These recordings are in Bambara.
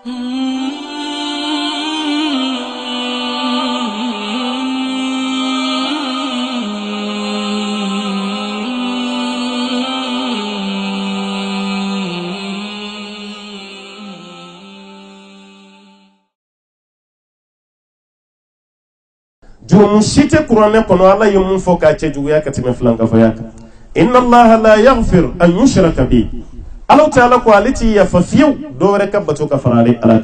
جوم شيت قرآن كنوا الله يوم فوق أتجويا كتيم فلان كفياك إن الله لا يغفر أن يشرك به الله تعالى قالتي يا ففيو دورك بتوك فراري ألاك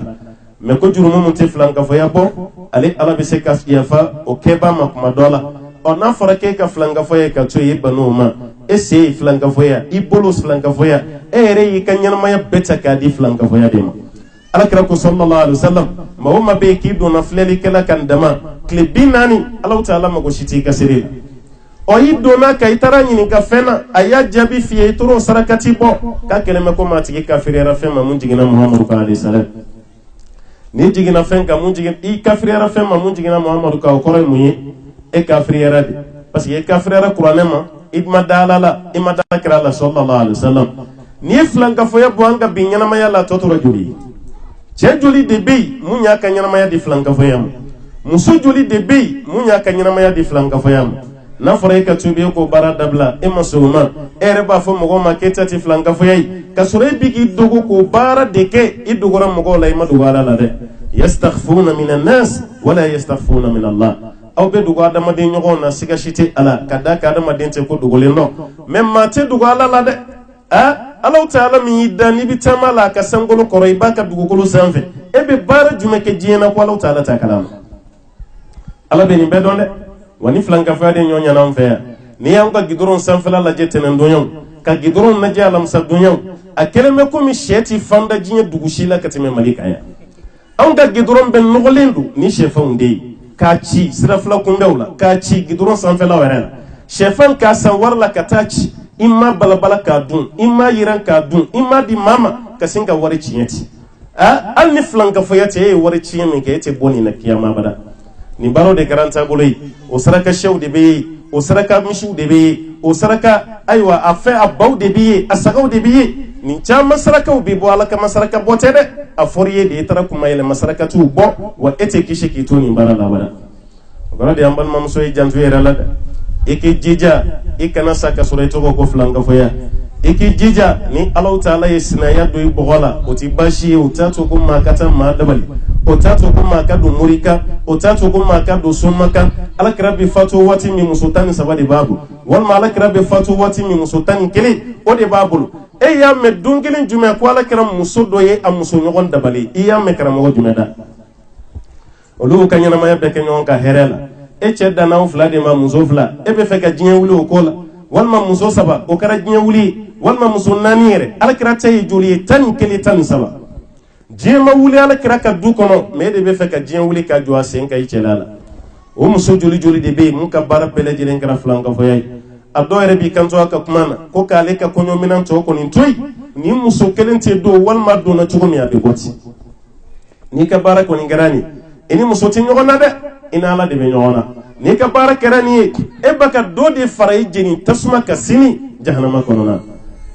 مكو جرم منتي فلان كفيا بو علي الله بسكاس يفا وكبا مكما دولا أنا فرقة كفلان كفيا كتوي بنوما إسي فلان كفيا إبولوس فلان كفيا إيري كنيان ما يبتة كادي فلان كفيا ديما على كركو صلى الله عليه وسلم ما هو ما بيكيب دون فلالي كلا كان دما كلبيناني الله تعالى ما قشتي كسرين أي دونا كيترا ينكا فينا أيا جابي في يترو سركتي بو كلمة كما تيجي كافر رفما منجينا محمد عليه السلام نيجينا فين كمنجينا إي كافر رفما منجينا محمد كأوكرة مي إي كافر رادي بس إي كافر را قرآن ما إدم دالا إدم دالا كرا صلى الله عليه وسلم نيفلان كفويا بوانغا بيننا ما يلا توتورا جولي جولي دبي منيا كنينا ما يدي فلان كفويا muso joli de be munya ka nyinamaya di flanka fayam na fara ka tubi ko bara dabla e masuma ere ba fo mogo maketa ti flanka fayai ka sore bigi dogo ko bara de ke idugora mogo lay madugala la de yastakhfuna minan nas wala yastakhfuna min Allah aw be dugo adama de nyogo na siga shiti ala kada ka adama de te ko dugole no memma te dugala la de Allah ta'ala mi dani bitama la ka sangolo koroi baka dugolo sanfe e be bara jume ke jina ko Allah ta'ala ta kalama ala be ni be don de wani flanka fa de nyonya na mfe ni ya ka gidoron sanfala la jete nan donyon ka gidoron na jalam sa donyon a keleme ko mi sheti fanda jinye dugushila katime malika ya an ka gidoron ben nogolendu ni shefan de ka ci sirafla kumbewla ka ci gidoron sanfala wera shefan ka sanwar la katachi imma balabala ka dun imma yiran ka dun imma di mama ka singa wari ciyeti al ni flanka fa yate wari ciyemi ke yete boni na kiyama bada ni baro de garanta boloi o saraka shew de be o saraka mishu de be o saraka aywa afa abaw de be asagaw de be ni chama saraka o be bo alaka masaraka botede a foriye de tara kuma ile masaraka tu bo wa ete kishi ki to ni bara la bada gora de ambal mam so e jantu era la eke jija ikana saka sura to ko flanga foya eke jija ni Allah taala yesina ya do ibola o ti bashi o tato ko makata ma dabali o tato ko makado murika o tato ko makado sumaka alakrabi fatu wati mi musultani sabadi babu wal malakrabi fatu wati mi musultani kele o de babu e ya me dungilin jume ko alakram musodo ye amuso nyogon dabali e ya me karamo jume da olu kanyana ma yabbe kenyon ka herela e cedda na ufla de ma muso fla e be feka jinya wuli o kola wal ma muso saba o kara jinya wuli wal ma muso nanire alakra tay juli tan kele tan saba jema wuli alakra ka du kono me de be feka jinya wuli ka jwa sen kay celala o muso juli de be mun ka bara bele jelen kara flanka foyay ado ere bi kanto aka kumana ko kale ka konyo minan to ko ni toy ni muso kelente do wal ma do na chugumi abe goti ni ka bara ko ni garani eni muso tin nyogona de ina ala de be nyona ni ka bara kerani e baka do de faray jeni tasma ka sini jahannama konona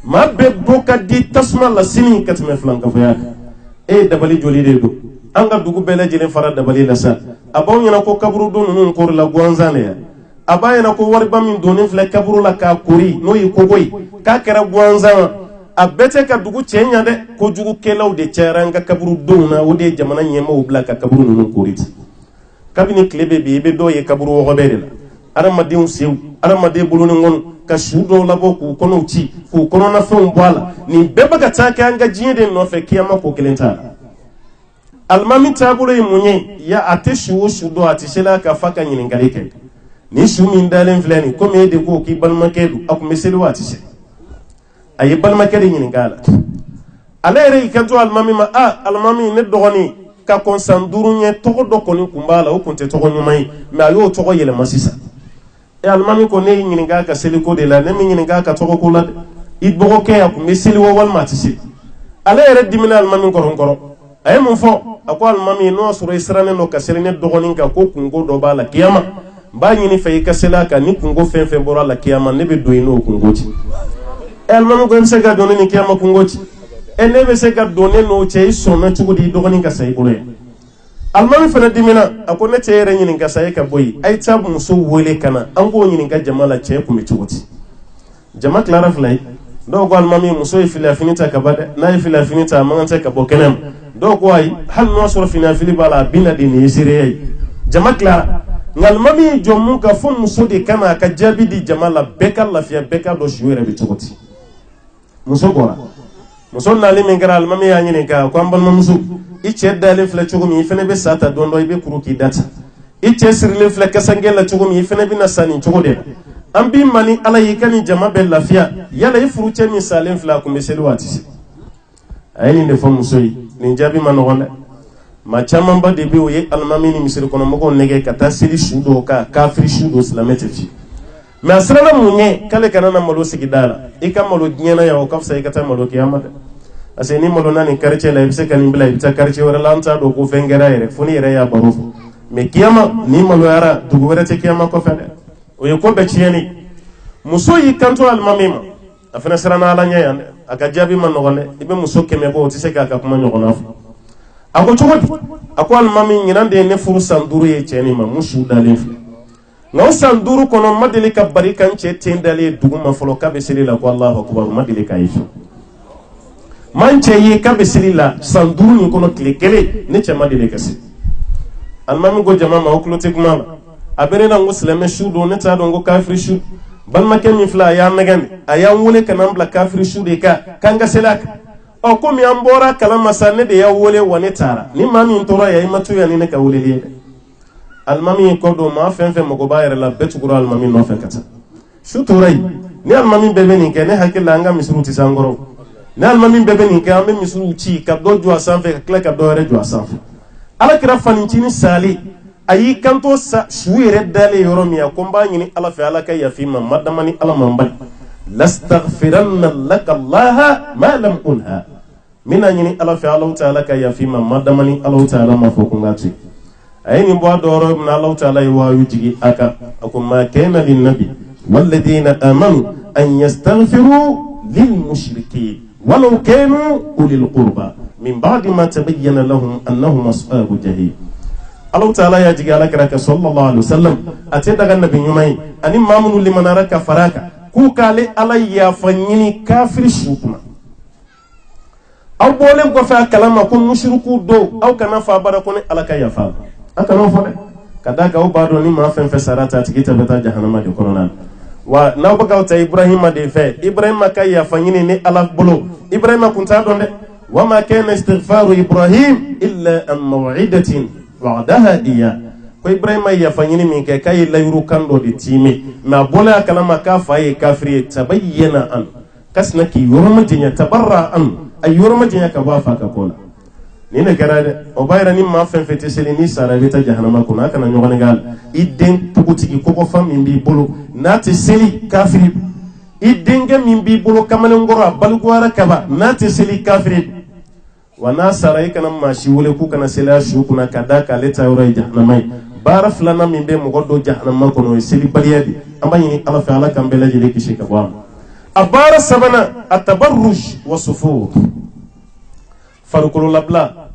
ma be boka di tasma la sini katme flanka foya e dabali joli de do anga dugu bele jeni fara dabali la sa abaw nyana ko kaburu do nun ko la gwanzane ya abaya na ko warba min do ne fle kaburu la ka kuri no yi ko boy ka kera gwanzana abete ka dugu cenya de ko jugu kelaw de ceranga kaburu do na o de jamana nyema o blaka kaburu nun kuriti kabini klebe be do ye kaburu wo gobere la aramadin sew aramade buluni ngon ka shudo labo ku kono ci ku kono na fe mbwala ni beba ka taka anga jinde no fe kiyama ko kelenta almami tabulo munye ya ateshu shudo atishela ka faka nyini ngalike ni shumi ndalen flani ko me de ko ki balma kedu aku meseli watishe ay balma kedu nyini ngala alere ka to almami ma almami ne dogoni ka konsanduru nye togo doko ni kumbala o konte togo nyumai me ayo togo yele masisa e almami ko ne nyinga ka seliko de la ne nyinga ka togo ko la idbogo ke ya kumeseli wo wal matisi ala ere dimina almami ngoro ay mun fo ako almami no suro israne no ka selene dogo ni ka ko kungo do bala kiyama ba nyini fe ka selaka ni kungo fe bora la kiyama ne be do ino kungo ci almami ko nse ga do ni kiyama kungo ci ne be se ka donne no cɛ sɔnna cogo di dɔgɔnin ka sa i bolo ye almami fana dimina a ko ne cɛ yɛrɛ ɲininka sa e ka bɔ yen a ye taa muso wele ka na an k'o ɲininka jama la cɛ kun bɛ cogo di jama tilara fila ye dɔw ko alimami muso ye filafini ta ka ba dɛ n'a ye filafini ta a man kan tɛ ka bɔ kɛnɛ ma dɔw ko ayi hali n'o sɔrɔ finafili b'a la a bɛ na de nin ye seereya ye jama tilara nka alimami ye jɔ mun ka fɔ muso de kana a ka jaabi di jama la bɛɛ ka lafiya bɛɛ ka dɔn su yɛrɛ bɛ cogo di muso bɔra muso nali min kɛra alimami y'a ɲininka ko an balimamuso i cɛ dalen filɛ cogo min i fana bɛ sa ta dɔn dɔn i bɛ kuru k'i data i cɛ sirilen filɛ kasange la cogo min i fana bɛ na sa nin cogo de la an b'i ma ni ala y'i ka ni jama bɛɛ lafiya yala i furu cɛ min salen filɛ a kun bɛ seli waati se a ye nin de fɔ muso ye nin jaabi ma nɔgɔn dɛ maa camanba de bɛ o ye alimami ni misiri kɔnɔ mɔgɔw nɛgɛ ka taa seli su dɔw kan kafiri su dɔw silamɛ tɛ fi mɛ a siranna mun ɲɛ k'ale kana na malo sigi da la i ka malo diɲɛna yan o ka fisa i ka taa malo kiyama dɛ parce que ni malo na nin quartier la i bɛ se ka nin bila i bɛ taa quartier wɛrɛ la an t'a dɔn ko fɛn kɛra yɛrɛ fo ni yɛrɛ y'a baro fɔ mɛ kiyama ni maloyara dugu wɛrɛ tɛ kiyama kɔfɛ dɛ o ye ko bɛɛ tiɲɛni muso y'i kanto alimami ma a fana siranna ala ɲɛ yan dɛ a ka jaabi ma nɔgɔn dɛ i bɛ muso 100 bɔ o tɛ se k'a ka kuma ɲɔgɔnna fɔ a ko cogo di a ko alimami ɲinan de ye ne furu san 5 ye cɛni ma mun su dalen filɛ nka o san 5 kɔnɔ ma deli ka bari ka n cɛ ten dalen dugu ma fɔlɔ k'a bɛ seli la ko alahu akubar ma deli k'a ye fiyewu ma n cɛ ye k'a bɛ seli la san 5 nin kɔnɔ tile 1 ne cɛ ma deli ka se alimami ko jama ma o tulo tɛ kuma la a bɛ ne na n ko silamɛ su don ne t'a dɔn ko kafiri su balimakɛ min filɛ a y'an nɛgɛn a y'an wele ka n'an bila kafiri su de kan k'an ka seli a kan ɔ komi an bɔra kalama sa ne de y'a wele wa ne taara ni maa min tora yan i ma to yan ni ne ka weleli ye dɛ alimami ye kɔ don maa fɛn fɛn mago b'a yɛrɛ la bɛɛ tugura alimami nɔfɛ ka taa su tora yen ni alimami bɛɛ bɛ nin kɛ ne hakili la an ka misiriw tɛ se an kɔrɔ ni alimami bɛɛ bɛ nin kɛ an bɛ misiriw ci ka dɔ jɔ a sanfɛ ka tila ka dɔ wɛrɛ jɔ a sanfɛ alakira fanincinin sali a y'i kanto sa su yɛrɛ dalen yɔrɔ min a ko n b'a ɲini ala fɛ ala ka yafi ma ma dama ni ala ma n bali lastaghfiranna laka allaha ma lam unha n bɛna ɲini ala fɛ alahu taala ka yafi ma ma dama ni alahu taala ma fɔ ko n ka to yen a ye nin bɔ a dɔ yɔrɔ min na alahu taala ye wahayu jigi a kan a ko ma kana linnabi walladina amanu an yastaghfiru lilmushrikin walau kanu ulil qurba min ba'di ma tabayyana lahum annahum ashabu jahim alahu taala y'a jigi alakira kan sallallahu alaihi wasallam a tɛ daga nabi ɲuman ye ani maa minnu limanara ka fara kan k'u k'ale ala yafa ɲini kafiri su kunna aw bɔlen kɔfɛ a kalama ko mushriku do aw kana fa bara ko ni ala ka yafa a kana fɔ dɛ ka da kan aw b'a dɔn ni maa fɛn fɛn sara ta a tigi tɛ bɛ taa jahanama de kɔnɔna na wa n'aw bɛ k'aw ta ibrahima de fɛ ibrahima ka yafa ɲini ni ala bolo ibrahima kun t'a dɔn dɛ wa ma kana istighfaru ibrahim illa an maw'idatin wa'adaha iya ko ibrahima yafa ɲini min kɛ k'a ye layiru kan dɔ de tiime mɛ a bɔla a kalama k'a fa ye kafiri ye tabayyana an kasina k'i yɔrɔma janya tabarra an a yɔrɔma janya ka bɔ a fa ka ko la ni ne kɛra dɛ o b'a yira ni maa fɛn fɛn tɛ seli n'i sara i bɛ taa jahanama kɔnɔ a kana ɲɔgɔn k'a la i den tugutigi kɔgɔfan min b'i bolo n'a tɛ seli kafiri i denkɛ min b'i bolo kamalenkɔrɔ a balikuyara kaba n'a tɛ seli kafiri wa n'a sara i kana maa si wele k'u kana seli a su kunna ka da k'ale ta yɔrɔ ye jahanama ye baara filanan min bɛ mɔgɔ dɔ jahanama kɔnɔ o ye selibaliya de an b'a ɲini ala fɛ ala k'an bɛɛ lajɛlen kisi ka bɔ a ma a baara sabanan a tabarruj wa sufur farikololabila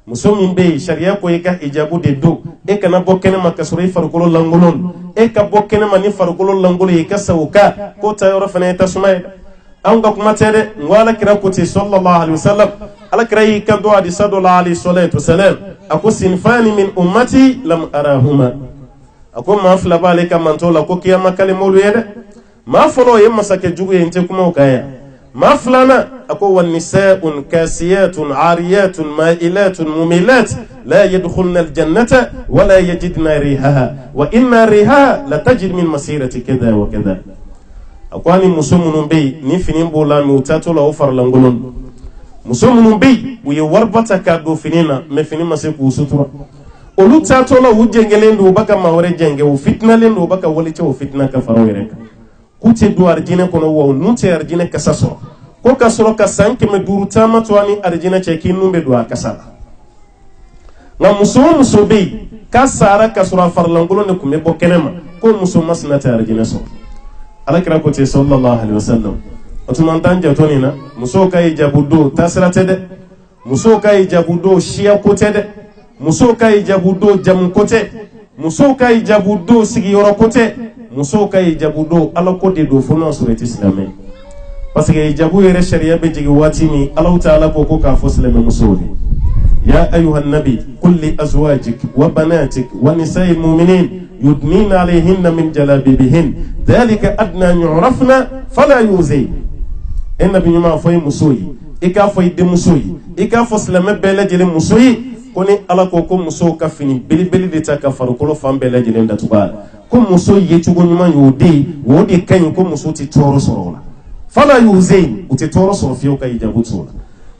muso min bɛ yen sariya ko i ka hijabu de don e kana bɔ kɛnɛma ka sɔrɔ i farikolo lankolon e ka bɔ kɛnɛma ni farikolo lankolon ye i ka sa o kan k'o ta yɔrɔ fana ye tasuma ye an ka kuma tɛ dɛ n ko alakira ko ten sallallahu alaihi wasallam alakira y'i kanto hadisa dɔ la alayhi salatu wasalam a ko sinfani min ummati lam arahuma a ko maa fila b'ale ka manto la ko kiyama kale m'olu ye dɛ maa fɔlɔ o ye masakɛ jugu ye n tɛ kuma o kan yan maa filanan a ko wa nisa'un kasiyatun ariyatun ma'ilatun mumilat la yadkhulna aljannata wala yajidna rihaha wa inna rihaha la tajid min masirati kadha wa kadha a ko ani muso minnu bɛ yen ni fini b'o la mɛ u taatɔ la o farilankolon don muso minnu bɛ yen u ye wariba ta k'a don fini na mɛ fini ma se k'u sutura olu taatɔ la u jɛngɛlen don u b'a ka maa wɛrɛ jɛngɛ u fitinalen don u b'a ka wale cɛ o fitina ka fara u yɛrɛ kan k'u tɛ don arijinɛ kɔnɔ wa u nun tɛ arijinɛ kasa sɔrɔ ko ka sɔrɔ ka san 500 taama to a ni arijinɛ cɛ k'i nun bɛ don a kasa la nka muso o muso bɛ yen k'a sara ka sɔrɔ a farilankolon de tun bɛ bɔ kɛnɛ ma ko muso masina tɛ arijinɛ sɔrɔ alakira ko ten sallallahu alaihi wasallam otuman tan jatoni na muso ka hijabu do tasira tede muso ka hijabu do shiya kote de muso ka hijabu do jamu kote muso ka hijabu do sigiyoro kote muso ka hijabu do ala ko de do fono surati islamai parce que hijabu yere sharia be jigi wati mi Allah ta'ala ko ka fo islamai muso de يا أيها النبي قل لأزواجك وبناتك ونساء المؤمنين يدنين عليهن من جلابيبهن ذلك أدنى أن يعرفن فلا يؤذين النبي ما فوي مسوي إكا فوي دي مسوي إكا فسلم بلجل مسوي كوني على كوكو مسو كفيني بلي بلي دي تكفر كلو فام بلجل دتبال كم مسوي يتوغو نما يودي ودي كان كم مسو تتورو سرولا فلا يؤذين وتتورو سرو فيوكا يجابو تورا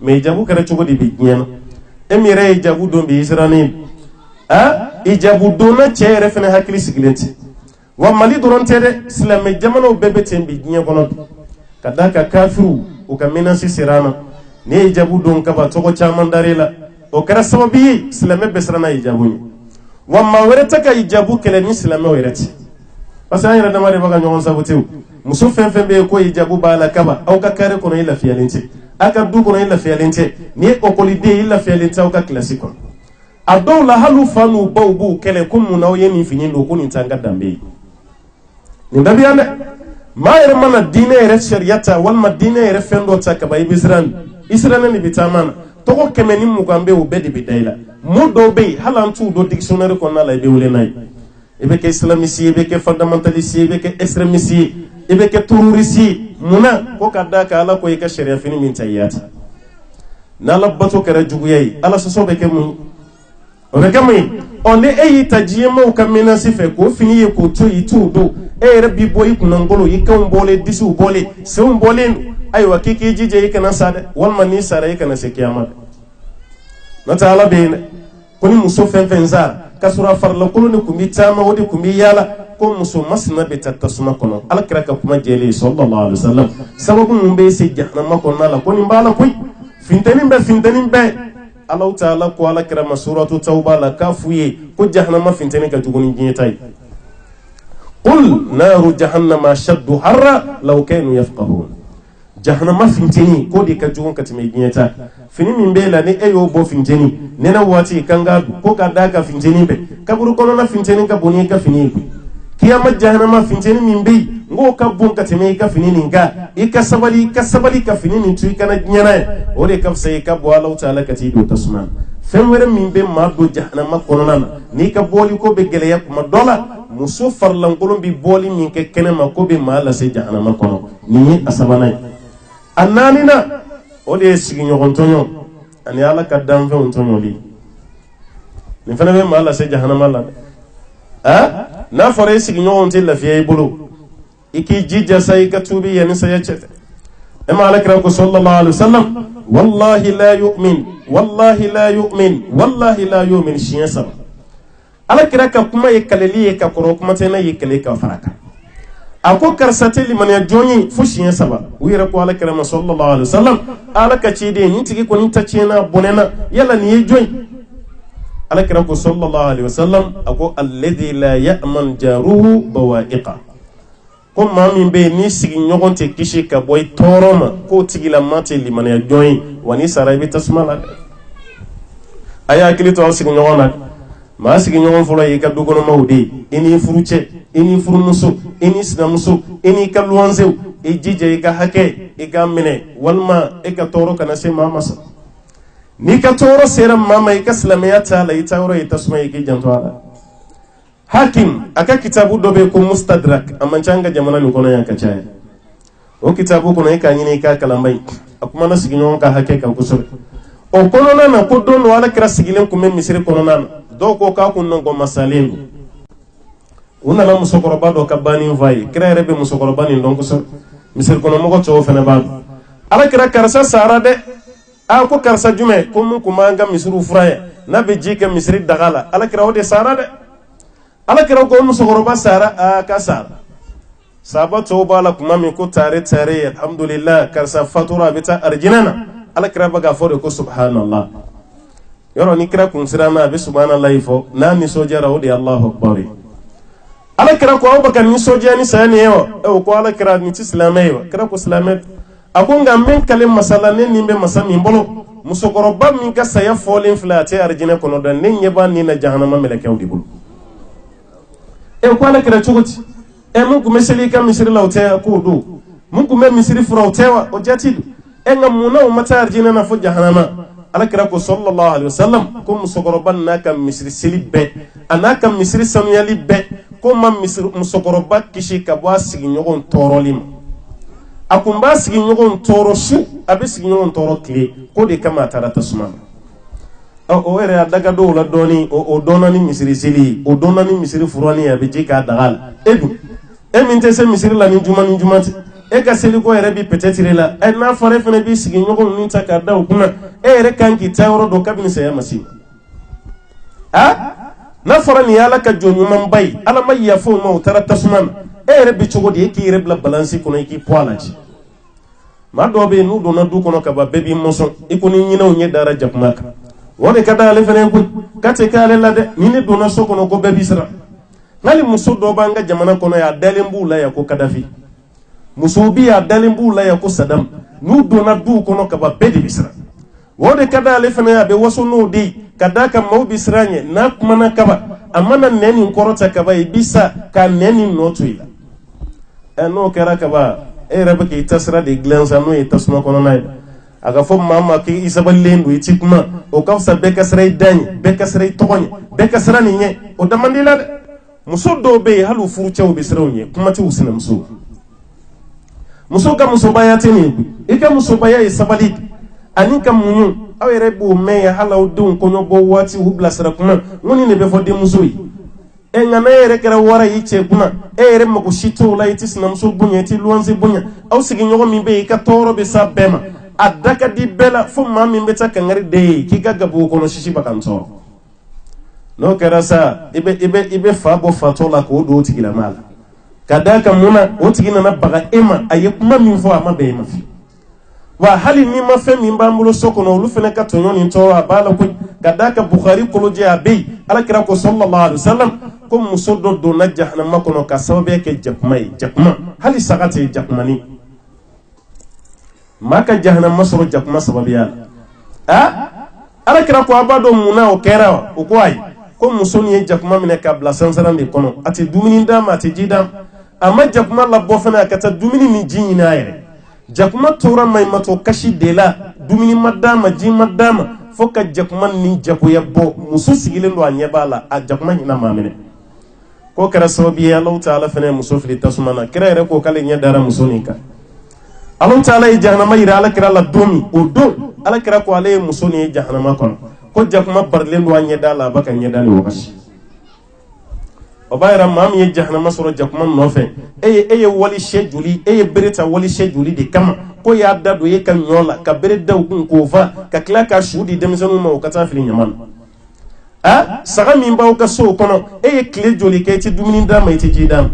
ما يجابو كره تشوغو دي بيجيانا emire ijabu don bi israni ijabu dona chere fene hakili sigilenti wa mali doron tere islam jamano bebe tembi nya kono kadaka kafiru ukamina sirana ne ijabu don kaba toko chaman darela o kara sababi islam be sirana ijabu ni wa ma wereta ka ijabu kele ni islam wereti pasa ira da mare baga nyon sabutu muso fen be ko ijabu bala kaba au ka kare kono ila fiyalenti aka du kono ila fiyalente ni okolide ila fiyalente au ka klasiko ado la halu fanu bawbu kele kum na yeni finin do ko ni tanga dambe ni ndabi ande ma yere mana dine yere shariata wal madina yere fendo taka bay bisran israna ni bitamana to ko kemeni mugambe o bedi bidaila mudo be halantu do dictionnaire ko na la be wule nay ebe ke islamisi ebe ke fundamentalisi ebe ke extremisi ebe ke terrorisi muna ko kadda ka ala ko yika sharia fini min tayyata na labbato kare juguyai ala so be ke mun o be ke mun on e tajiye mo kamina sife ko fini ye ko to yitu do e rabbi boy kunan golo yikan bole disu bole sun bole ay wa kiki jije yikana sade wal mani sare yikana se kiyama na taala be kuni muso fenza kasura farla kuluni kumi tama wodi kumi yala ko muso masna be tattasuma kono alkira ka kuma jeli sallallahu alaihi wasallam sababu mun be se jahannama kono la koni mbala koy fintanin be Allah ta'ala ko alkira masuratu tauba la kafuye ko jahannama fintanin ka tuguni jintai qul naru jahannama shaddu harra law kanu yafqahun jahannama fintini ko di ka jugun ka timi jinta fini min bela ni eyo bo fintini nena wati kanga ko ka daga fintini be kaburu kono na fintini ka boni ka fini ku kiyama jahannama fintini min be ngo ka bon ka timi ka fini ninga ikasabali ka fini ni tu kana nyana o de ka sai ka bo Allah ta'ala ka ti do tasman femwere min be ma do jahannama kono na ni ka boli ko be gele yak ma dola muso farlan kolon bi boli min ke kenema ko be ma la sai jahannama kono ni asabana annanina o de sigi ɲɔgɔn tɔɲɔ ani ala ka danfɛnw tɔɲɔli nin fana bɛ maa lase jahanama la n'a fɔra i sigi ɲɔgɔn tɛ lafiya i bolo i k'i jija sa i ka tuubi yanni saya cɛ tɛ e ma alakira ko sallallahu alaihi wasallam wallahi la yu'min siɲɛ saba alakira ka kuma ye kaleli ye ka kɔrɔ kuma tɛ n'a ye kale ka fara kan a ko karisa tɛ limaniya jɔn ye fo siɲɛ saba u yɛrɛ ko alakira ma sallallahu alaihi wasallam ala ka ciden ni tigi kɔni ta tiɲɛna bɔnɛna yala nin ye jɔn alakira ko sallallahu alaihi wasallam a ko alladhi la ya'man jaruhu bawa'iqa ko maa min bɛ ni sigi ɲɔgɔn tɛ kisi ka bɔ i tɔɔrɔ ma k'o tigila maa tɛ limaniya jɔn ye wa ni sara i bɛ tasuma la dɛ a y'a hakili to aw sigi ɲɔgɔn na maa sigi ɲɔgɔn fɔlɔ ye i ka dukɔnɔmaw de ye i n'i furu cɛ i n'i furumuso i n'i sinamuso i n'i ka luwansew i jija i ka hakɛ i ka minɛ walima i ka tɔɔrɔ kana se maa ma sa n'i ka tɔɔrɔ sera maa ma i ka silamɛya t'a la i ta yɔrɔ ye tasuma ye i k'i janto a la hakim a ka kitabu dɔ bɛ yen ko mustadrak a man ca an ka jamana nin kɔnɔ yan ka caya o kitabu kɔnɔ i k'a ɲini i k'a kalanba ye a kumana sigiɲɔgɔn ka hakɛ kan kosɛbɛ o kɔnɔna na ko don dɔ alakira sigilen kun bɛ misiri kɔnɔna na dɔw ko k'a kun nɔgɔ masalen don u nana musokɔrɔba dɔ ka banni fa ye kira yɛrɛ bɛ musokɔrɔba nin dɔn kosɛbɛ misiri kɔnɔmɔgɔ cɛw fana b'a dɔn alakira karisa sara dɛ a ko karisa jumɛn ko mun kun b'an ka misiriw fura ye n'a bɛ ji kɛ misiri daga la alakira o de sara dɛ alakira ko musokɔrɔba sara a ka sara sahaba tɔw b'a la kuma min ko tare alhamdulillah karisa fatura a bɛ taa arijinɛ na alakira bɛ k'a fɔ de ko subhanallah yɔrɔ ni kira kun siranna a bɛ subhanallah fɔ n'a nisɔndiyara o de ye Allahu akbar ye alakira ko aw bɛ ka nisɔndiya ni saya nin ye wa ko alakira nin tɛ silamɛ ye wa kira ko silamɛ akunga men kale masala ne nimbe masa min bolo musokoroba min ka saya folen flate arjina kono dan ne nyeba ni na jahannama meleke di bolo ko ala kira chugoti mun kuma seli ka misiri lawte ko do mun kuma misiri furawtewa o jatidu nga muna o mata arjina na fo jahannama ala kira ko sallallahu alaihi wasallam ko musokoroba naka misiri seli be anaka misiri samyali be ko ma misiri musokoroba kishi ka bwa sigi nyogon torolim akumba sigi nyogon toro su abe sigi nyogon toro kle ko de kama tara tasuma o ere daga do la doni o donani misiri seli o donani misiri furani abe jika dagal edu minte se misiri la ni jumati ka seli ko ere bi peut-être la na fare fene bi sigi nyogon ni taka da kuna ere kanki tawro do kabini se yamasi na fara ni ala ka jonyu man bay ala may ya fo mo tara tasman ere bi chogodi ki rebla balance ko ki poalaji ma do be nu do na du kono ka ba bebi moson ikuni nyina onye dara japmaka wode kada ale fene ko kate kale la de ni do na so kono ko bebi sira ngali muso do banga jamana kono ya dalembu la ya ko kadafi muso bi ya dalembu la ya ko sadam nu do na du kono ka ba bebi sira wode kada ale fene ya be waso no di kada ka mau bisranye na kumana kaba amana neni korota kaba ibisa ka neni notuila no kera kaba rebe ki tasra de glanza no itasma kono nay aga fo mama ki isabalendu itikuma o kafsa bekasray dany bekasray togonya bekasra ni nye o damandila de muso do be halu furu chaw bisrawnye kuma ti usina muso ka muso bayate ni ika muso bayaye sabali anika munyu awere bu me ya hala udun kono bo wati ubla sara kuma ngoni ne be fo de muso yi ngana ere kera wara yiche kuna ere mako shito la yitis na muso bunya ti luanze bunya aw sigi nyogo mi be ka toro be sa bema adaka di bela fo ma mi beta kangari de ki gaga bu kono shishi bakanto no kera sa ibe fa bo fatola ko do tigila mala kadaka muna o tigina na baga ema aye kuma mi fo ama be ma fi wa hali ni ma fe min bambulo sokono lu fene ka tonyo ni to abala ko kadaka bukhari ko je abi ala kira ko sallallahu alaihi wasallam ko musodo do na jahannama kono ka sababe ke jakma hali sagate jakmani maka jahannama soro jakma sababiya ala kira ko abado muna o kera o ko ay ko musoni jakma mine ka bla sansaran de kono ati dumini dama ati jidam amma jakma la bo fene ka ta dumini ni jinina yere jakuma tora mai mato kashi dela dumini madama ji madama foka jakuma ni jakuya bo musu sigilin do anya bala a jakuma ina mamene ko kara sababi Allah ta'ala fene musu fili tasmana kira ere ko kale nya dara musu nika Allah ta'ala yi jahannama ira ala kira la domi o do ala kira ko ale musu ni jahannama ko jakuma barlen do anya dala baka nya dali wakashi obayra mam ye jahannama soro jakuma nofe eye wali shejuli eye bereta wali shejuli de kama ko ya dado ye kan nyola ka bere daw kun ko fa ka kla ka shudi demsanu ma o kata fili nyaman saga min baw ka so kono eye kle joli ke ti dumini da mai ti jidam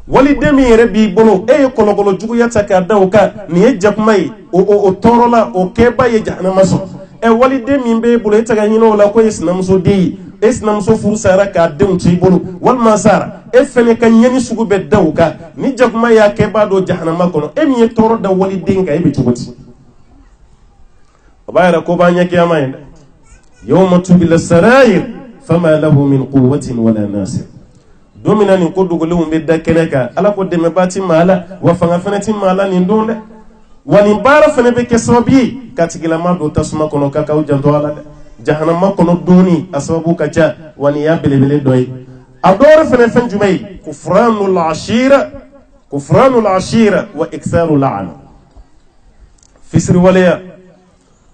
wali demi rebi bolo eye kologolo jugu yata ka daw ka ni ye jakuma o torola o keba ye jahannama so wali demi be bolo ita ga hino la ko yesnam so de esnam so furu sara ka dem ci bolu wal masara fene kan nyani sugu be dawka ni jakuma ya ke bado jahannama kono mi toro da wali denga e be tugoti bayra ko banya kiyama inde yawma tubil sarair fama lahu min quwwatin wala nasir domina ni ko dugule umbe da keneka ala ko deme bati mala wa fanga fenati mala ni ndonde wani bara fene be ke sababi katigila ma do tasuma kono kaka o janto ala de jahannama kono doni asababu kacha wani ya belebele doy adore fene fen jumay kufranul ashira wa iktharu la'an fisri waliya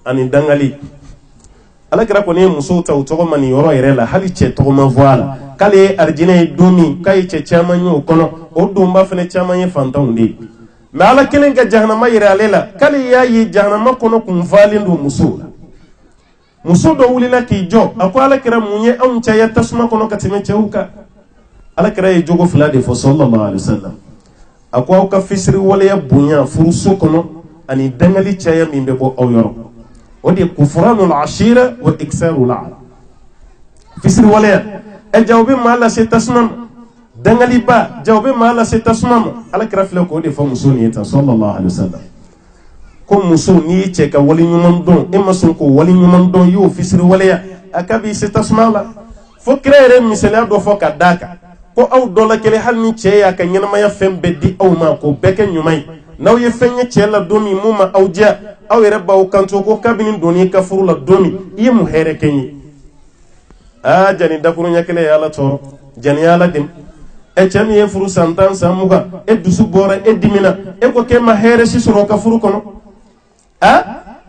ani dangali ala kira ko ne muso ta utogo mani yoro irela hali che to ma voila kale arjine domi kai che chamanyo kono o dumba fene chamanyo fantaunde ma ala kelen ga jahannama iralela kale yayi jahannama kono kun valindo muso do wulila ki jo ako ala kira munye on chaya tasma kono katime cheuka ala kira e jogo fula de fo sallallahu alaihi wasallam ako ka fisri wala ya bunya furuso kono ani dangali chaya mimbe ko awyoro odi kufranul ashira wa iksaru la'an fisri wala e jawbe mala se tasma dangali ba jawbe mala se tasma ala kira fula ko de fo muso ni ta sallallahu alaihi wasallam ko muso ni cɛ ka wali ɲuman dɔn e ma sɔn ko wali ɲuman dɔn y'o fisiri waleya a ka b'i se tasuma la fo kira yɛrɛ misaliya dɔ fɔ ka d'a kan ko aw dɔ la kelen hali ni cɛ y'a ka ɲɛnamaya fɛn bɛɛ di aw ma k'o bɛɛ kɛ ɲuman ye n'aw ye fɛn ye cɛ la don min mun ma aw diya aw yɛrɛ b'aw kanto ko kabini donni ka furu la don min i ye mun hɛrɛ kɛ n ye jani dakuru ɲɛ kelen ye ala tɔɔrɔ jani ye ala dɛmɛ cɛ min ye furu san 10 san 20 e dusu bɔra e dimina e ko k'e ma hɛrɛ si sɔrɔ ka furu kɔnɔ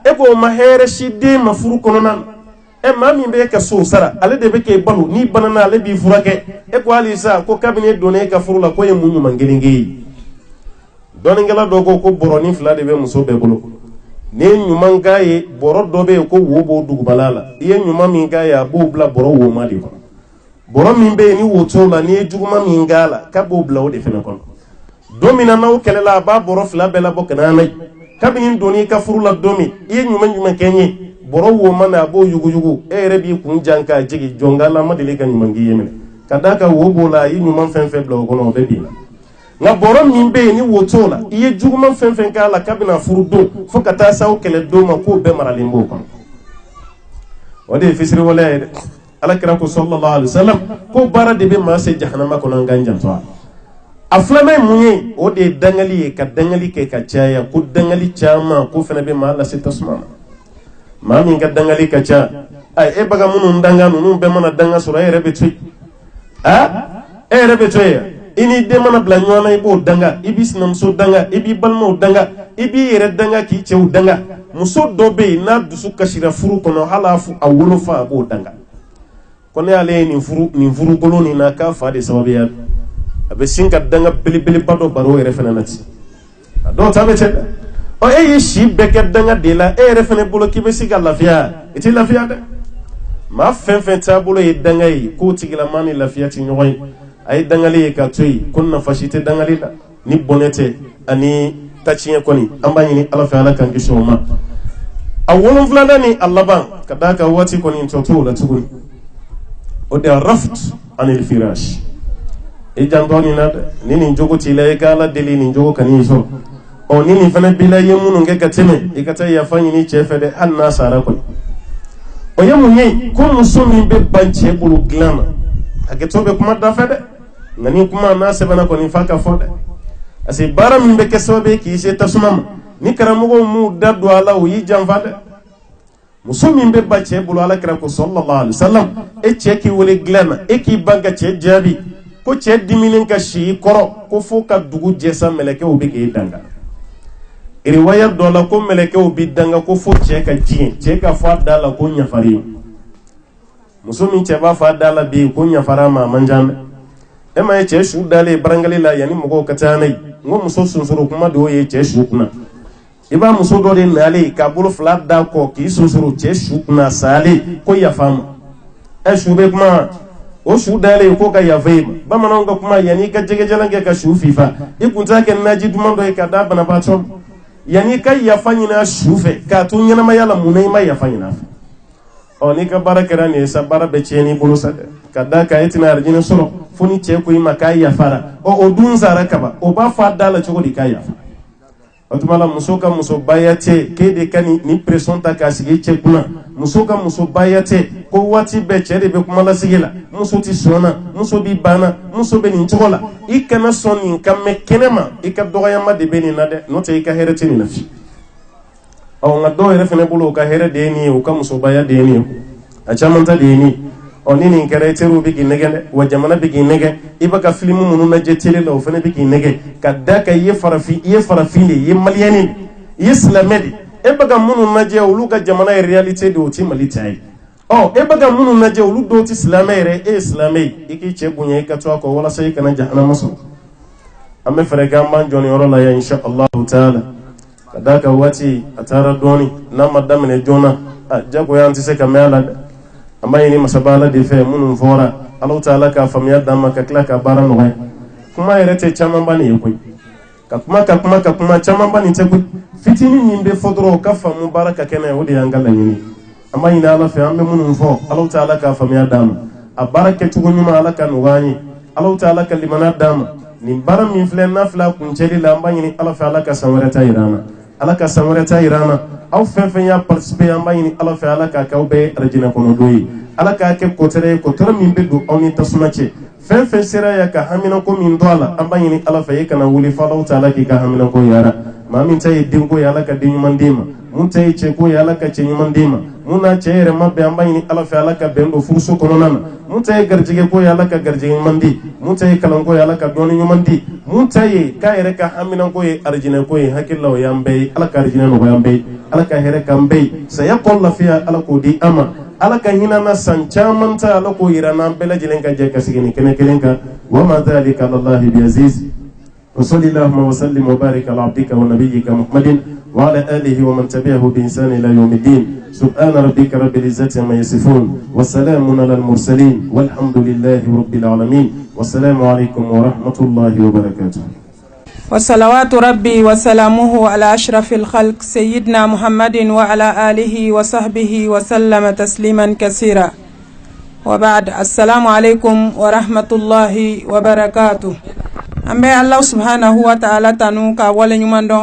e ko ma hɛrɛ si den ma furu kɔnɔna na maa min bɛ ka so sara ale de bɛ k'e balo n'i banana ale b'i furakɛ e ko hali sa ko kabini e donna e ka furu la ko ye mun ɲuman kelen kɛ ye dɔnnikɛla dɔ ko bɔrɔnin 2 de bɛ muso bɛɛ bolo ni ɲuman k'a ye bɔrɔ dɔ bɛ yen ko wo b'o dugubala la i ye ɲuman min k'a ye a b'o bila bɔrɔ woma de kɔnɔ bɔrɔ min bɛ yen ni wo t'o la n'i ye juguman min k'a la k'a b'o bila o de fana kɔnɔ don min na n'aw kɛlɛla a b'a bɔrɔ 2 bɛɛ labɔ ka na n'a ye kabini donni i ka furu la don min i ye ɲuman kɛ n ye bɔrɔ woma na a b'o yuguyugu e yɛrɛ b'i kun jan k'a jigin jɔnkala ma deli ka ɲuman k'i ye minɛ ka d'a kan wo b'o la i ɲuman fɛn fɛn bila o kɔnɔ o bɛ bin nka bɔrɔ min bɛ yen ni wo t'o la i ye juguman fɛn fɛn k'a la kabini a furu don fo ka taa s'aw kɛlɛ don ma k'o bɛɛ maralen b'o kɔnɔ o de ye fisiri waleya ye dɛ alakira ko sallallahu alaihi wasallam ko baara de bɛ maa se jahanama kɔnɔ an k'an janto a filanan ye mun ye o de ye dangali ye ka dangali kɛ ka caya ko dangali caman ko fana bɛ maa lase tasuma ma maa min ka dangali ka ca e baga minnu danga ninnu bɛɛ mana danga sɔrɔ e yɛrɛ bɛ to yen e yɛrɛ bɛ to yen i ni den mana bila ɲɔgɔn na i b'o danga i b'i sinamuso danga i b'i balimaw danga i b'i yɛrɛ danga k'i cɛw danga muso dɔ bɛ yen n'a dusu kasira furu kɔnɔ hali a wolofa a b'o danga ko ne y'ale ye nin furu bolo nin na k'a fa de sababuya a bɛ sin ka danga belebeleba dɔ baro yɛrɛ fana na ten a dɔw ta bɛ cɛ dɛ e ye si bɛɛ kɛ danga de la e yɛrɛ fana bolo k'i bɛ se ka lafiya i tɛ lafiya dɛ maa fɛn fɛn t'a bolo ye danga ye k'o tigilamaa ni lafiya tɛ ɲɔgɔn ye a ye dangali ye ka to yen ko nafa si tɛ dangali la ni bɔnɛ tɛ ani taciɲɛ kɔni an b'a ɲini ala fɛ ala k'an kisi o ma a 7nan ni a laban ka d'a kan waati kɔni tɔ t'o la tuguni o de ye raft anil firash i janto nin na dɛ ni nin jogo t'i la i ka ala deli nin jogo kan'i sɔrɔ ni nin fana b'i la i ye minnu kɛ ka tɛmɛ i ka taa yafa ɲini cɛ fɛ dɛ hali n'a sara kɔni o ye mun ye ko muso min bɛ ban cɛ bolo dilan na hakɛto bɛ kuma da fɛ dɛ nka ni kuma n'a sɛbɛnna kɔni f'a ka fɔ dɛ parce que baara min bɛ kɛ sababu ye k'i se tasuma ma ni karamɔgɔw m'u da don a la o y'i janfa dɛ muso min bɛ ba cɛ bolo alakira ko sallallahu alaihi wasallam e cɛ k'i wele dilan na e k'i ban ka cɛ jaabi ko cɛ diminen ka si i kɔrɔ ko fo ka dugu jɛ sa mɛlɛkɛw bɛ k'e danga riwaya dɔ la ko mɛlɛkɛw bɛ danga ko fo cɛ ka diɲɛ cɛ ka fɔ a da la ko ɲafari muso min cɛ b'a fɔ a da la bi ko ɲafara ma a man jan dɛ e ma ye cɛ su dalen barangali la yanni mɔgɔw ka taa n'a ye n ko muso sunsoro kuma de y'o ye cɛ su kunna i b'a muso dɔ de nalen k'a bolo 2 da kɔ k'i sunsoro cɛ su kunna salen ko yafa ma su bɛ kuma o su dalen ko ka yafa i ma bamananw ka kuma yanni i ka jɛgɛjalan kɛ ka su fifa i kun t'a kɛ naji duman dɔ ye ka da banabaatɔ ma yanni i ka yafa ɲini a su fɛ k'a to ɲɛnamaya la mun na i ma yafa ɲini a fɛ n'i ka baara kɛra nin ye sa baara bɛ tiɲɛ n'i bolo sa dɛ ka d'a kan e tɛna arijinɛ sɔrɔ fo ni cɛ ko i ma k'a yafara o dun sara kaba o b'a fɔ a da la cogo di k'a yafa o tuma la muso ka musobaya tɛ k'e de ka ni pression ta k'a sigi cɛ kunna muso ka musobaya tɛ ko waati bɛɛ cɛ de bɛ kumalasigi la muso tɛ sɔnna muso b'i banna muso bɛ nin cogo la i kana sɔn nin ka mɛn kɛnɛ ma i ka dɔgɔyama de bɛ nin na dɛ n'o tɛ i ka hɛrɛ tɛ nin na fi nka dɔw yɛrɛ fana bolo u ka hɛrɛ de ye nin ye u ka musobaya de ye nin ye a caman ta de ye nin ye ni nin kɛra i teriw bɛ k'i nɛgɛ dɛ wa jamana bɛ k'i nɛgɛ i bɛ ka filimu minnu lajɛ tele la o fana bɛ k'i nɛgɛ ka da kan i ye farafin de ye i ye maliyɛni de i ye silamɛ de e bɛ ka minnu lajɛ olu ka jamana ye réalité de o tɛ Mali ta ye e bɛ ka minnu lajɛ olu dɔw tɛ silamɛ yɛrɛ e ye silamɛ ye i k'i cɛ bonya i ka to a kɔ walasa i kana jahanama sɔrɔ an bɛ fɛɛrɛ kɛ an b'an jɔ nin yɔrɔ la yan insha Allahu taala ka d'a kan waati a taara dɔɔni n'a ma daminɛ joona jagoya an tɛ se ka mɛn a la dɛ an b'a ɲini masaba Ala de fɛ minnu fɔra Alahu taala ka faamuya d'an ma ka tila ka baara nɔgɔya kuma yɛrɛ tɛ camanba nin ye koyi ka kuma camanba nin tɛ koyi fitinin min bɛ fɔ dɔrɔn o ka faamu baara ka kɛnɛ o de y'an ka laɲini an b'a ɲini Ala fɛ an bɛ minnu fɔ Alahu taala ka faamuya d'an ma a baara kɛcogo ɲuman Ala ka nɔgɔya an ye Alahu taala ka limaniya d'an ma nin baara min filɛ n'a filɛ a kuncɛli la an b'a ɲini Ala fɛ Ala ka san wɛrɛ ta yira an na ala ka san wɛrɛ ta yirana aw fɛn fɛn y'a participer an b'a ɲini ala fɛ ala k'a kɛ aw bɛɛ arajinɛ kɔnɔ don ye ala k'a kɛ kotɛrɛ ye kotɛrɛ min bɛ don aw ni tasuma cɛ fɛn fɛn sera ya ka haminako min to a la an b'a ɲini ala fɛ e kana wuli falaw ta ala k'i ka haminako yara maa min ta ye denko ye ala ka den ɲuman d'e ma mun ta ye cɛko ye ala ka cɛ ɲuman d'e ma mun n'a cɛ yɛrɛ ma bɛn an b'a ɲini ala fɛ ala ka bɛn don furuso kɔnɔna na mun ta ye garijɛgɛ ko ye ala ka garijɛgɛ ɲuman di mun ta ye kalanko ye ala ka dɔɔni ɲuman di mun ta ye k'a yɛrɛ ka haminako ye arijinɛ ko ye hakilila o y'an bɛɛ ye ala ka arijinɛ nɔgɔya an bɛɛ ye ala ka hɛrɛ k'an bɛɛ ye saya kɔn lafiya ala k'o di an ma ala ka hinana san caman ta ala k'o yira n'an bɛɛ lajɛlen ka jɛ ka sigi ni kɛnɛ kelen kan wa ma dhalika ala allahi biaziz wa salli allahumma wa sallim wa barik ala abdika wa nabiyyika muhammadin wa ala alihi wa man tabi'ahu bi ihsan ila yawmiddin subhana rabbika rabbil izzati amma yasifun wa salamun ala al mursalin walhamdulillahi rabbil alamin wassalamu alaykum wa rahmatullahi wa barakatuh. وصلوات ربي وسلامه على أشرف الخلق سيدنا محمد وعلى آله وصحبه وسلم تسليما كثيرا وبعد السلام عليكم ورحمة الله وبركاته أمبي الله سبحانه وتعالى تنوكا ولنماندو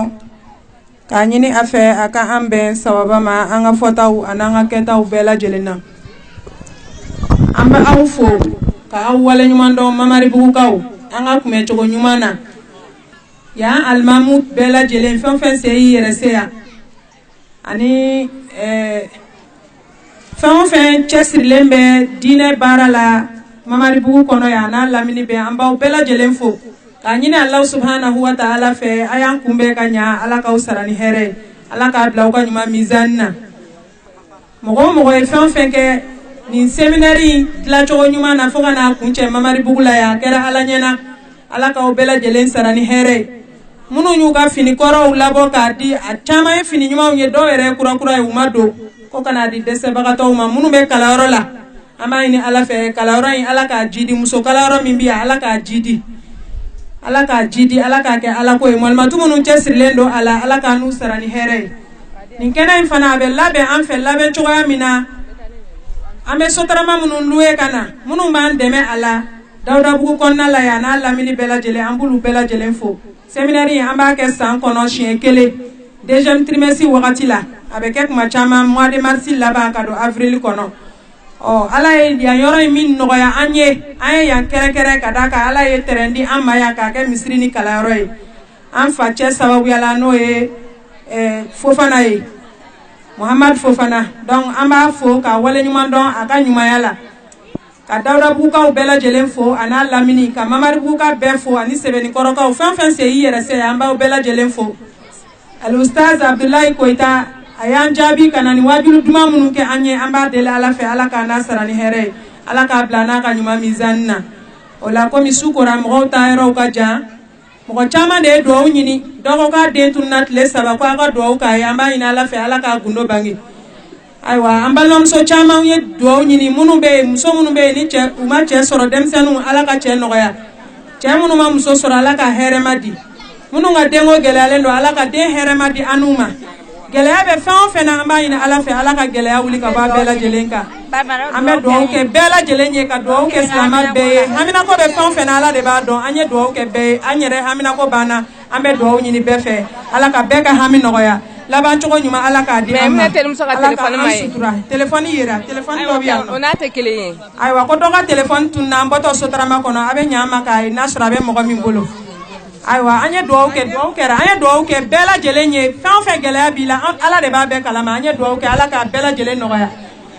كانيني أفي أكا أمبي سوابا ما أنغا فتاو أنغا كتاو بلا جلنا أمبي أوفو كا ولنماندو مماري بوكاو أنغا كميتوكو نمانا ya almamu bela jelen fɛn seyi yɛrɛ se ya ani fɛn cɛsirilen bɛ diinɛ baara la mamaribugu kɔnɔ ya n'a lamini bɛ an b'aw bɛɛ lajɛlen fo k'a ɲini Allah subhanahu wa ta'ala fɛ a y'an kunbɛn ka ɲa ala k'aw sara ni hɛrɛ ye ala k'a bila aw ka ɲuman mizani na mɔgɔ o mɔgɔ ye fɛn kɛ nin seminari dilancogo ɲuman na fo ka n'a kuncɛ mamaribugu la ya kɛra ala ɲɛna ala k'aw bɛɛ lajɛlen sara ni hɛrɛ ye minnu y'u ka fini kɔrɔw labɔ k'a di a caman ye fini ɲumanw ye dɔw yɛrɛ kura ye u ma don ko kana di dɛsɛbagatɔw ma minnu bɛ kalanyɔrɔ la an b'a ɲini ala fɛ kalanyɔrɔ in ala k'a jidi muso kalanyɔrɔ min bɛ yan ala k'a jidi ala k'a jidi ala k'a kɛ ala ko ye malimatu minnu cɛsirilen don a la ala k'a n'u sara ni hɛrɛ ye nin kɛnɛ in fana a bɛ labɛn an fɛ labɛn cogoya min na an bɛ sotarama minnu loué ka na minnu b'an dɛmɛ a la Dawudabugu kɔnɔna la yan n'a lamini bɛɛ lajɛlen an b'olu bɛɛ lajɛlen fo séminaire an b'a kɛ san kɔnɔ siɲɛ kelen deuxième trimestre wagati la a bɛ kɛ kuma caman mois de mars laban ka don avril kɔnɔ ala ye yan yɔrɔ in min nɔgɔya an ye yan kɛrɛkɛrɛ ka da kan ala ye terrain di an ma yan k'a kɛ misiri ni kalanyɔrɔ ye an fa cɛ sababuya la n'o ye Fofana ye Muhamad Fofana donc an b'a fo ka wale ɲuman dɔn a ka ɲumanya la ka Dawudabugukaw bɛɛ lajɛlen fo a n'a lamini ka Mamaribuguka bɛɛ fo ani Sɛbɛnikɔrɔkaw fɛn se i yɛrɛ se an b'aw bɛɛ lajɛlen fo Al-Ustaz Abdulahi Koyita a y'an jaabi ka na ni wajibi duman minnu kɛ an ye an b'a deli ala fɛ ala k'a n'a sara ni hɛrɛ ye ala k'a bila n'a ka ɲuman mizani na o la komi su kora mɔgɔw ta yɔrɔw ka jan mɔgɔ caman de ye duwawu ɲini dɔ ko k'a den tununa tile 3 ko a ka duwawu k'a ye an b'a ɲini ala fɛ ala k'a gundo bange ayiwa an balimamuso caman ye duwawu ɲini minnu bɛ yen muso minnu bɛ yen ni u ma cɛ sɔrɔ denmisɛnninw ala ka cɛ nɔgɔya cɛ minnu ma muso sɔrɔ ala ka hɛrɛma di minnu ka denko gɛlɛyalen don ala ka den hɛrɛma di an'u ma gɛlɛya bɛ fɛn o fɛn na an b'a ɲini ala fɛ ala ka gɛlɛya wuli ka bɔ a bɛɛ lajɛlen kan an bɛ duwawu kɛ bɛɛ lajɛlen ye ka duwawu kɛ silamɛ bɛɛ ye haminako bɛ fɛn o fɛn na ala de b'a dɔn an ye duwawu kɛ bɛɛ ye an yɛrɛ haminako banna an bɛ duwawu ɲini bɛɛ fɛ ala ka bɛɛ ka hami nɔgɔya laban cogo ɲuman ala k'a di an ma ala ka an sutura telefɔni yera telefɔni dɔ bɛ yan nɔ o n'a tɛ kelen ye ayiwa ko dɔ ka telefɔni tununa an bɔtɔ sotarama kɔnɔ a bɛ ɲɛ an ma k'a ye n'a sɔrɔ a bɛ mɔgɔ min bolo ayiwa an ye duwawu kɛra an ye duwawu kɛ bɛɛ lajɛlen ye fɛn o fɛn gɛlɛya b'i la ala de b'a bɛɛ kalama an ye duwawu kɛ ala k'a bɛɛ lajɛlen nɔgɔya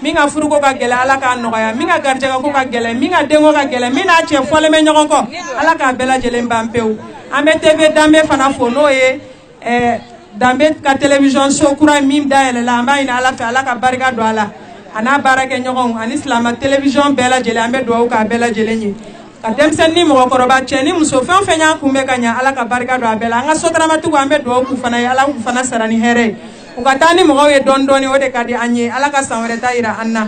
min ka furuko ka gɛlɛ ala k'a nɔgɔya min ka garijɛgɛko ka gɛlɛ min ka denko ka gɛlɛ min n'a cɛ fɔlen bɛ ɲɔgɔn kɔ ala k'a bɛɛ lajɛlen ban pewu an bɛ TV Danbe fana fo n'o ye Danbe ka télévision so kura min dayɛlɛ la an b'a ɲini ala fɛ ala ka barika don a la a n'a baarakɛɲɔgɔnw ani silamɛ télévision bɛɛ lajɛlen an bɛ duwawu k'a bɛɛ lajɛlen ye ka denmisɛnnin ni mɔgɔkɔrɔba cɛ ni muso fɛn o fɛn y'an kunbɛn ka ɲa ala ka barika don a bɛɛ la an ka sotaramatigiw an bɛ duwawu k'u fana ye ala k'u fana sara ni hɛrɛ ye u ka taa ni mɔgɔw ye dɔɔni dɔɔni o de ka di an ye ala ka san wɛrɛ ta yira an na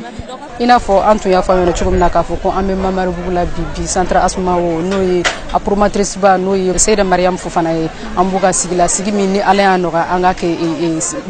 i n'a fɔ an tun y'a fɔ an ɲɛna cogo min na k'a fɔ ko an bɛ Mamaribugu la bi centre Asmawo n'o ye a promotrice ba no ye Seyda Mariam Fofana ye an buka sigila sigi min ni ala ya noga an ka ke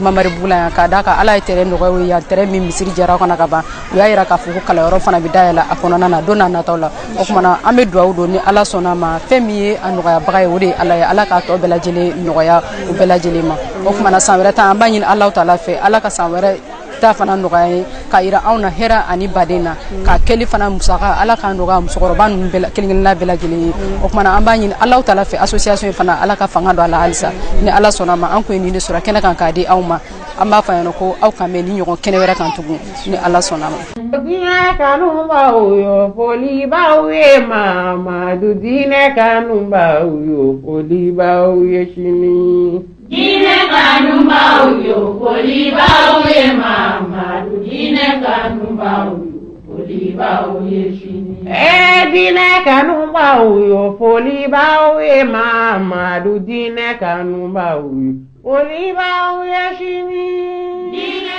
mamari bula ka da ka ala ye tere noga we ya tere min misiri jara kana ka ban u y'a yira k'a fɔ ko kalanyɔrɔ fana bi dayɛlɛ a kɔnɔna na don n'a nataw la o kumana an bɛ dugawu don ni ala sɔnna ma fɛn min ye a nɔgɔyabaga ye o de ye ala ye ala k'a tɔ bɛɛ lajɛlen nɔgɔya u bɛɛ lajɛlen ma o kumana san wɛrɛ ta an b'a ɲini Alahu Taala fɛ ala ka san wɛrɛ ta fana nɔgɔya ye ka yira anw na hɛrɛ ani baden na ka kɛli fana musaka ala k'a nɔgɔya musokɔrɔba ninnu bɛɛ kelen-kelenna bɛɛ lajɛlen ye o kumana an b'a ɲini Alahu Taala fɛ association fana ala ka fanga don a la halisa ni ala sɔnna ma an kun ye nin de sɔrɔ kɛnɛ kan k'a di aw ma an b'a fɔ a ɲɛna ko aw kan bɛn ni ɲɔgɔn kɛnɛ wɛrɛ kan tugun ni ala sɔnna ma. Diinɛ kanubaw yo folibaw ye Mamadu diinɛ kanubaw yo folibaw ye sini. Diinɛ kanubaw yo folibaw ye Mamadu diinɛ kanubaw yo folibaw ye sini. Diinɛ kanubaw yo folibaw ye Mamadu diinɛ kanubaw yo folibaw ye sini.